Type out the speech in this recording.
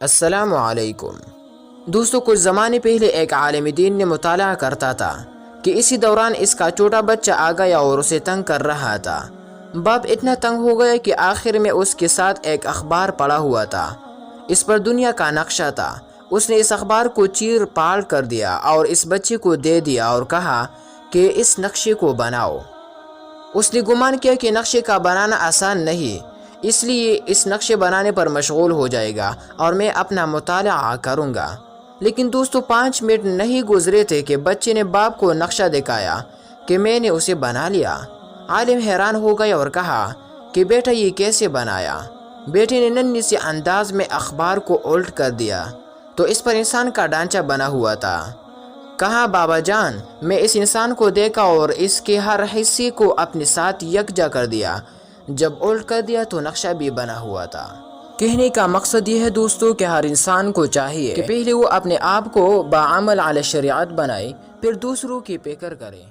السلام علیکم دوستو، کچھ زمانے پہلے ایک عالم دین نے مطالعہ کرتا تھا کہ اسی دوران اس کا چھوٹا بچہ آ گیا اور اسے تنگ کر رہا تھا۔ باپ اتنا تنگ ہو گیا کہ آخر میں اس کے ساتھ ایک اخبار پڑا ہوا تھا۔ اس پر دنیا کا نقشہ تھا۔ اس نے اس اخبار کو چیر پاڑ کر دیا اور اس بچے کو دے دیا اور کہا کہ اس نقشے کو بناؤ۔ اس نے گمان کیا کہ نقشے کا بنانا آسان نہیں، اس لیے اس نقشے بنانے پر مشغول ہو جائے گا اور میں اپنا مطالعہ کروں گا۔ لیکن دوستو 5 منٹ نہیں گزرے تھے کہ بچے نے باپ کو نقشہ دکھایا کہ میں نے اسے بنا لیا۔ عالم حیران ہو گیا اور کہا کہ بیٹا یہ کیسے بنایا؟ بیٹے نے ننھی سے انداز میں اخبار کو الٹ کر دیا تو اس پر انسان کا ڈھانچہ بنا ہوا تھا۔ کہا بابا جان، میں اس انسان کو دیکھا اور اس کے ہر حصے کو اپنے ساتھ یکجا کر دیا۔ جب الٹ کر دیا تو نقشہ بھی بنا ہوا تھا۔ کہنے کا مقصد یہ ہے دوستو کہ ہر انسان کو چاہیے کہ پہلے وہ اپنے آپ کو بعمل علی شریعت بنائے، پھر دوسروں کی فکر کرے۔